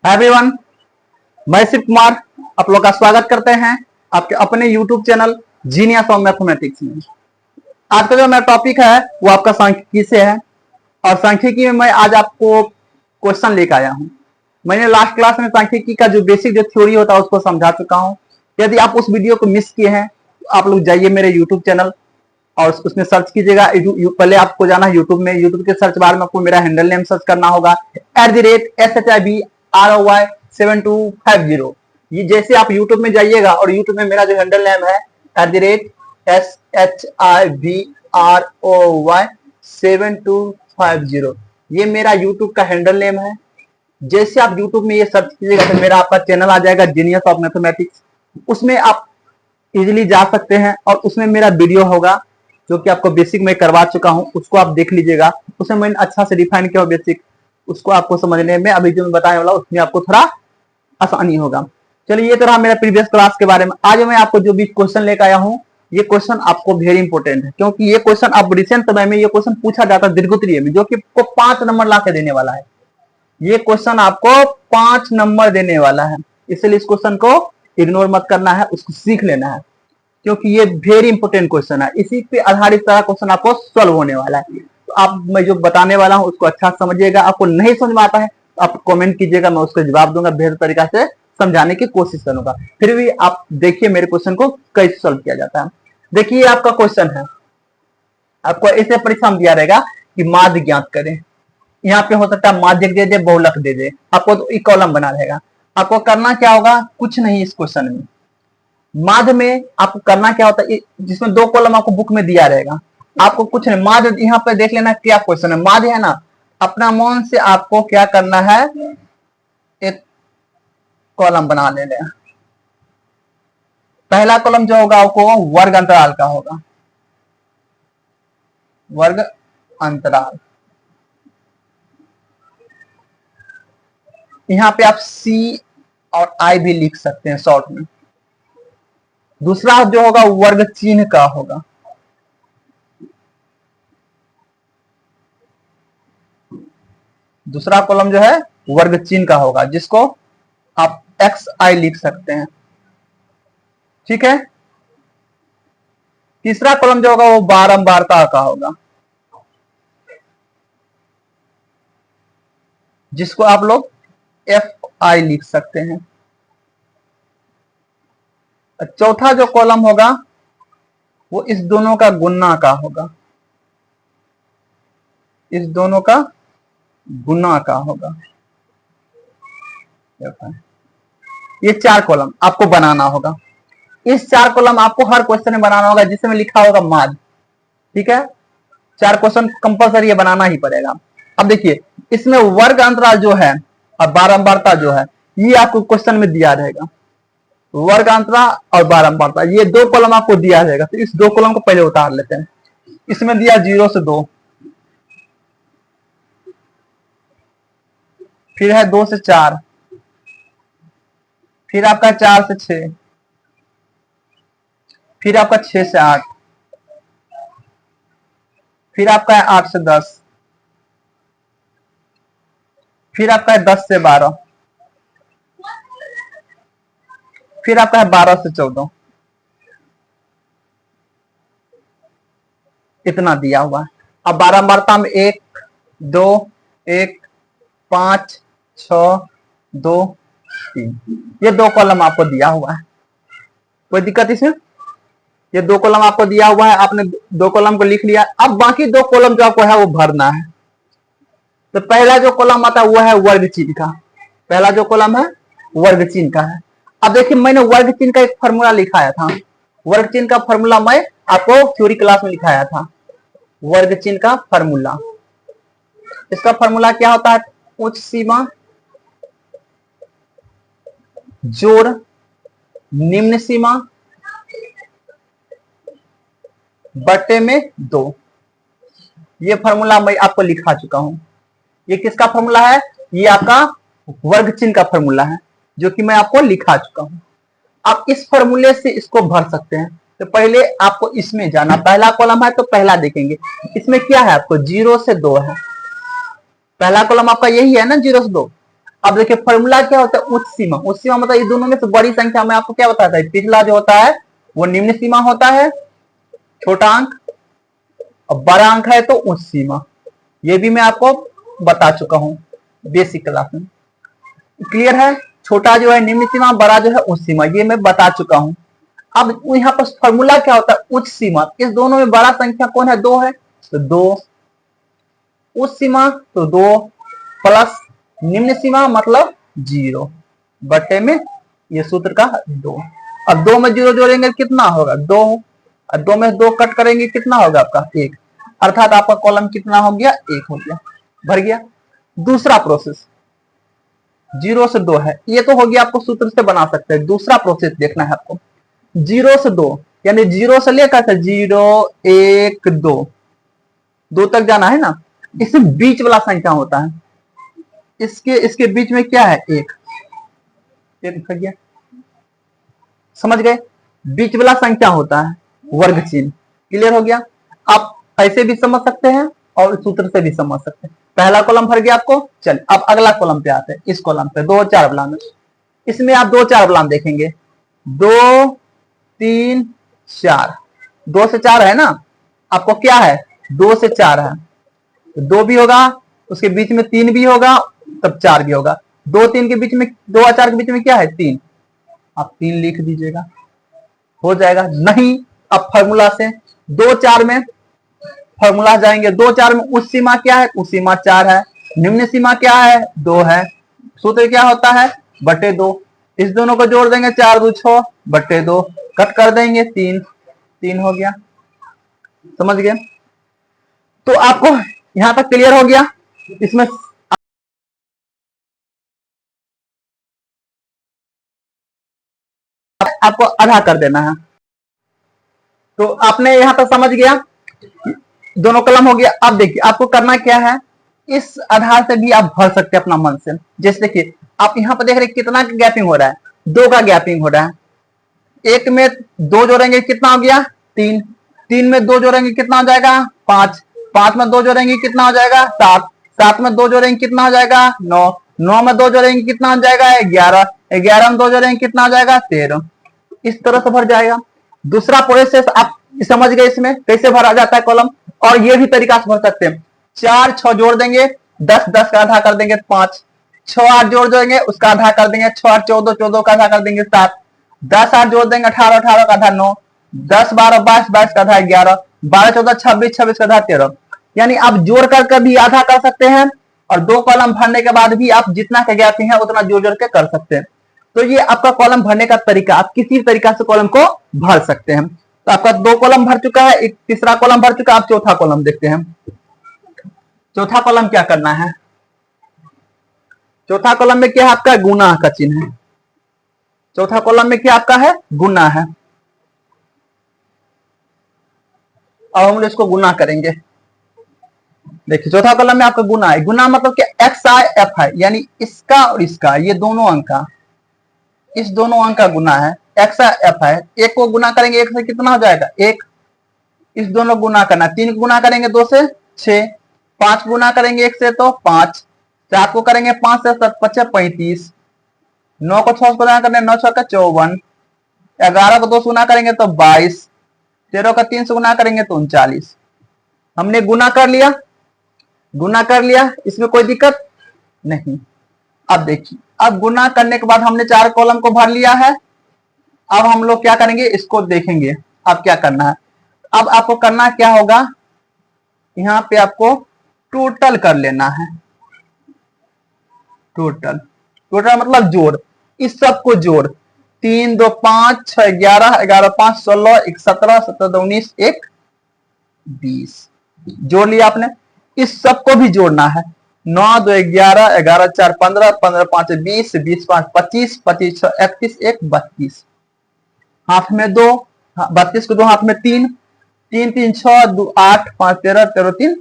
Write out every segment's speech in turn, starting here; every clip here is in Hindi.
हाय एवरीवन, मैं शिव कुमार आप लोग का स्वागत करते हैं आपके अपने YouTube channel genius of mathematics में। आज का जो मेरा टॉपिक है वो आपका सांख्यिकी से है और सांख्यिकी में मैं आज आपको क्वेश्चन लेकर आया हूं। मैंने लास्ट क्लास में सांख्यिकी का जो बेसिक जो थ्योरी होता है उसको समझा चुका हूं। यदि आप उस वीडियो को मिस किए हैं तो आप लोग जाइए मेरे YouTube चैनल और उसमें सर्च कीजिएगा। पहले आपको जाना है यूट्यूब में। यूट्यूब के सर्च बार में आपको मेरा हैंडल नेम सर्च करना होगा @SHIBROY7250। ये जैसे आप यूट्यूब में जाइएगा और यूट्यूब में मेरा जो हैंडल नेम है @SHIBROY7250, ये मेरा यूट्यूब का हैंडल नेम है। जैसे आप यूट्यूब में ये सर्च कीजिएगा तो मेरा आपका चैनल आ जाएगा जीनियस ऑफ मैथमेटिक्स। उसमें आप इजीली जा सकते हैं और उसमें मेरा वीडियो होगा जो कि आपको बेसिक में करवा चुका हूं, उसको आप देख लीजिएगा। उसमें मैंने अच्छा से डिफाइन किया बेसिक, उसको आपको समझने में अभी जो मैं बताने वाला उसमें आपको थोड़ा आसानी होगा। चलिए, ये तो रहा मेरा प्रीवियस क्लास के बारे में। आज मैं आपको जो भी क्वेश्चन लेकर आया हूँ ये क्वेश्चन आपको वेरी इंपॉर्टेंट है, क्योंकि ये क्वेश्चन अब रिसेंट समय में ये क्वेश्चन पूछा जाता है दीर्घोत्तरीय में, जो कि आपको 5 नंबर ला के देने वाला है। ये क्वेश्चन आपको 5 नंबर देने वाला है, इसलिए इस क्वेश्चन को इग्नोर मत करना है, उसको सीख लेना है, क्योंकि ये वेरी इंपॉर्टेंट क्वेश्चन है। इसी पे आधारित सारा क्वेश्चन आपको सॉल्व होने वाला है। तो आप मैं जो बताने वाला हूं उसको अच्छा समझिएगा। आपको नहीं समझ में आता है तो आप कमेंट कीजिएगा, मैं उसका जवाब दूंगा, बेहतर तरीका से समझाने की कोशिश करूंगा। फिर भी आप देखिए मेरे क्वेश्चन को कैसे सॉल्व किया जाता है। देखिए, आपका क्वेश्चन है, आपको ऐसे परीक्षा में दिया रहेगा कि माध्य ज्ञात करें। यहाँ पे हो सकता है माध्य दे दे, बहुलक दे दे, आपको तो एक कॉलम बना रहेगा। आपको करना क्या होगा, कुछ नहीं। इस क्वेश्चन में माध्य में आपको करना क्या होता है, जिसमें 2 कॉलम आपको बुक में दिया रहेगा, आपको कुछ नहीं। माध्य यहाँ पे देख लेना क्या क्वेश्चन है। माध्य है ना, अपना मन से आपको क्या करना है, एक कॉलम बना लेना। पहला कॉलम जो होगा आपको वर्ग अंतराल का होगा, वर्ग अंतराल। यहाँ पे आप C और I भी लिख सकते हैं शॉर्ट में। दूसरा जो होगा वर्ग चिन्ह का होगा। दूसरा कॉलम जो है वर्ग चिन्ह का होगा, जिसको आप XI लिख सकते हैं, ठीक है। तीसरा कॉलम जो होगा वो बारंबारता का होगा, जिसको आप लोग FI लिख सकते हैं। चौथा जो कॉलम होगा वो इस दोनों का गुणा का होगा, इस दोनों का गुणा का होगा। ये 4 कॉलम आपको बनाना होगा। इस 4 कॉलम आपको हर क्वेश्चन में बनाना होगा जिसमें लिखा होगा माध्य, ठीक है। 4 क्वेश्चन कंपलसरी ये बनाना ही पड़ेगा। अब देखिए, इसमें वर्ग अंतराल जो है और बारंबारता जो है ये आपको क्वेश्चन में दिया रहेगा। वर्ग अंतराल और बारंबारता, ये 2 कॉलम आपको दिया रहेगा। तो इस 2 कॉलम को पहले उतार लेते हैं। इसमें दिया 0 से 2, फिर है 2 से 4, फिर आपका 4 से 6, फिर आपका 6 से 8, फिर आपका है 8 से 10, फिर आपका है 10 से 12, फिर आपका है 12 से 14। इतना दिया हुआ है। अब बारंबारता में 1 2 1 5 6 2 3, ये 2 कॉलम आपको दिया हुआ है। कोई दिक्कत इसमें? ये 2 कॉलम आपको दिया हुआ है, आपने 2 कॉलम को लिख लिया। अब बाकी 2 कॉलम जो आपको है वो भरना है। तो पहला जो कॉलम आता है वो है वर्ग चिन्ह का। पहला जो कॉलम है वर्ग चिन्ह का है। अब देखिए, मैंने वर्ग चिन्ह का एक फॉर्मूला लिखाया था। वर्ग चिन्ह का फॉर्मूला मैं आपको थ्योरी क्लास में लिखाया था। वर्ग चिन्ह का फॉर्मूला, इसका फॉर्मूला क्या होता है, उच्च सीमा जोड़ निम्न सीमा बटे में 2। ये फॉर्मूला मैं आपको लिखा चुका हूं। ये किसका फॉर्मूला है, ये आपका वर्ग चिन्ह का फॉर्मूला है, जो कि मैं आपको लिखा चुका हूं। आप इस फॉर्मूले से इसको भर सकते हैं। तो पहले आपको इसमें जाना, पहला कॉलम है तो पहला देखेंगे। इसमें क्या है, आपको 0 से 2 है। पहला कॉलम आपका यही है ना, 0 से 2। अब देखिए फॉर्मूला क्या होता है, उच्च सीमा। उच्च सीमा मतलब ये दोनों में से बड़ी संख्या में आपको क्या बताता है, पिछला जो होता है वो निम्न सीमा होता है, छोटा अंक, और बड़ा अंक है तो उच्च सीमा। ये भी मैं आपको बता चुका हूं बेसिक क्लास में। क्लियर है, छोटा जो है निम्न सीमा, बड़ा जो है उच्च सीमा, ये मैं बता चुका हूं। अब यहाँ पर फॉर्मूला क्या होता है, उच्च सीमा। इस दोनों में बड़ा संख्या कौन है, 2 है, तो 2 उच्च सीमा, तो 2 प्लस निम्न सीमा मतलब 0 बटे में ये सूत्र का 2। अब 2 में 0 जोड़ेंगे कितना होगा, 2। और 2 में 2 कट करेंगे कितना होगा आपका 1, अर्थात आपका कॉलम कितना हो गया, 1 हो गया, भर गया। दूसरा प्रोसेस 0 से 2 है, ये तो हो गया, आपको सूत्र से बना सकते हैं। दूसरा प्रोसेस देखना है आपको, 0 से 2 यानी 0 से लेकर 0 1 2 तक जाना है ना, इसमें बीच वाला संख्या होता है, इसके बीच में क्या है, 1 लिखा गया, समझ गए, बीच वाला संख्या होता है वर्ग चिन्ह। क्लियर हो गया, आप ऐसे भी समझ सकते हैं और सूत्र से भी समझ सकते हैं। पहला कॉलम भर गया आपको। चलिए अब अगला कॉलम पे आते हैं, इस कॉलम पे 2 4 बलान, इसमें आप 2 4 बलान देखेंगे, 2 3 4, 2 से 4 है ना, आपको क्या है, 2 से 4 है, 2 भी होगा, उसके बीच में 3 भी होगा, तब 4 भी होगा। 2 3 के बीच में, 2 और 4 के बीच में क्या है, 3, आप 3 लिख दीजिएगा, हो जाएगा। नहीं, अब फॉर्मूला से 2 4 में फॉर्मूला जाएंगे, 2 4 में उच्च सीमा क्या है, उच्च सीमा 4 है, निम्न सीमा क्या है, 2 है। सूत्र क्या होता है, बटे 2। इस दोनों को जोड़ देंगे, 4 2 6 बटे 2, कट कर देंगे 3, 3 हो गया, समझ गए। तो आपको यहां तक क्लियर हो गया। इसमें आपको आधा कर देना है, तो आपने यहां तक समझ गया, दोनों कलम हो गया। अब देखिए आपको करना क्या है, इस आधार से भी आप भर सकते हैं अपना मन से। जैसे देखिए आप यहाँ पर देख रहे कितना गैपिंग हो रहा है, 2 का गैपिंग हो रहा है। 1 में 2 जोड़ेंगे कितना हो गया, 3, 3 में 2 जोड़ेंगे कितना हो जाएगा, 5, 5 में 2 जोड़ेंगे कितना हो जाएगा, 7, 7 में 2 जोड़ेंगे कितना हो जाएगा, 9, 9 में 2 जोड़ेंगे कितना हो जाएगा, 11, 11 में 2 जोड़ेंगे कितना हो जाएगा, 13। इस तरह से भर जाएगा। दूसरा प्रोसेस आप समझ गए इसमें कैसे भरा जाता है कॉलम, और ये भी तरीका से भर सकते हैं। 4 6 जोड़ देंगे, 10 10 का आधा कर देंगे 5, 6 8 जोड़ देंगे, उसका आधा कर देंगे 6 8 14, 14 का आधा कर देंगे 7, 10 8 जोड़ देंगे 18, 18 का आधा 9, 10 12 22, 22 का आधा 11, 12 14 26, 26 का आधा 13। यानी आप जोड़ कर भी आधा कर सकते हैं, और 2 कॉलम भरने के बाद भी आप जितना का गैपिंग है उतना जोड़ जोड़ के कर सकते हैं। तो ये आपका कॉलम भरने का तरीका, आप किसी तरीका से कॉलम को भर सकते हैं। तो आपका 2 कॉलम भर चुका है, एक तीसरा कॉलम भर चुका है, आप चौथा कॉलम देखते हैं। चौथा कॉलम क्या करना है, चौथा कॉलम में क्या है आपका, गुना का चिन्ह है। चौथा कॉलम में क्या आपका है, गुना है। अब हम इसको गुना करेंगे। देखिए चौथा कॉलम में आपका गुना है, गुना मतलब क्या, एक्स आई एफ है, यानी इसका और इसका, ये दोनों अंक का, इस दोनों अंक का गुना है, एक्स एफ है। एक को गुना करेंगे 1 से कितना हो जाएगा, 1, इस दोनों गुना करना, 3 गुना करेंगे 2 से 6, 5 गुना करेंगे 1 से तो 5, 4 को करेंगे 5 से 7 5 35, 9 को 6 गुना करेंगे 9 6 का 54, 11 को 2 से गुना करेंगे तो 22, 13 का 3 से गुना करेंगे तो 39। हमने गुना कर लिया, गुना कर लिया, इसमें कोई दिक्कत नहीं। अब देखिए, अब गुना करने के बाद हमने 4 कॉलम को भर लिया है। अब हम लोग क्या करेंगे, इसको देखेंगे अब क्या करना है। अब आपको करना क्या होगा, यहां पे आपको टोटल कर लेना है। टोटल, टोटल मतलब जोड़, इस सब को जोड़, 3 2 5 6 11, 11 5 16, 1 17, 17 2 19, 1 20 जोड़ लिया आपने। इस सब को भी जोड़ना है, 9 2 11, 11 4 15, 15 5 20, 20 5 25, 25 6 31, 1 32, हाथ में 2, 32 को 2 हाथ में 3, 3 3 6 2 8 5 13, 13 3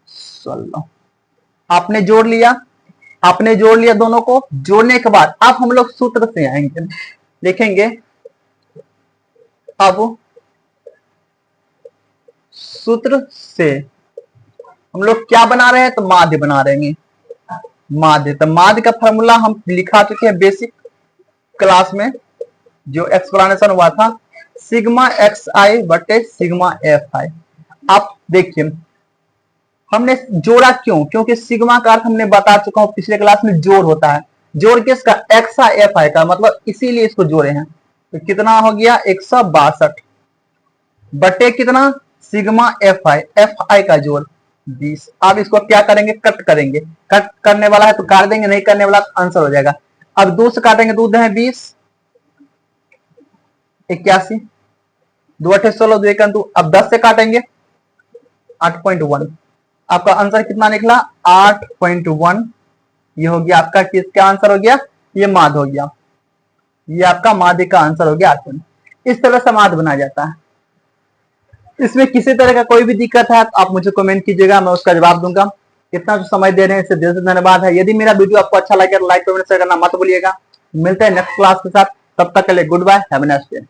16। आपने जोड़ लिया, आपने जोड़ लिया दोनों को। जोड़ने के बाद अब हम लोग सूत्र से आएंगे, देखेंगे। अब सूत्र से हम लोग क्या बना रहे हैं, तो माध्य बना रहे हैं। माध्य। तो माध्य का फॉर्मूला हम लिखा चुके हैं बेसिक क्लास में, जो एक्सप्लेनेशन हुआ था, सिग्मा एक्स आई बटे सिग्मा एफ आई। आप देखिए हमने जोड़ा क्यों, क्योंकि सिग्मा का अर्थ हमने बता चुका हूं पिछले क्लास में, जोड़ होता है। जोड़ किसका, एक्स आई एफ आई का, मतलब इसीलिए इसको जोड़े हैं। तो कितना हो गया 162 बटे कितना, सिग्मा एफ आई का जोड़ 20। अब इसको क्या करेंगे, कट करेंगे। कट करने वाला है तो काट देंगे, नहीं करने वाला तो आंसर हो जाएगा। अब 2 से काटेंगे, 2 है 20, 81, 2 अठे 16, 2 1 2। अब 10 से काटेंगे 8.1। आपका आंसर कितना निकला, 8.1। ये हो गया आपका किसका आंसर हो गया, ये माध्य हो गया, ये आपका माध्य का आंसर हो गया 8। इस तरह से माध्य बनाया जाता है। इसमें किसी तरह का कोई भी दिक्कत है तो आप मुझे कमेंट कीजिएगा, मैं उसका जवाब दूंगा। इतना जो समय दे रहे हैं इससे दिल से धन्यवाद है। यदि मेरा वीडियो आपको अच्छा लगे तो लाइक कमेंट शेयर करना मत भूलिएगा। मिलते हैं नेक्स्ट क्लास के साथ, तब तक के लिए good bye, have a nice day.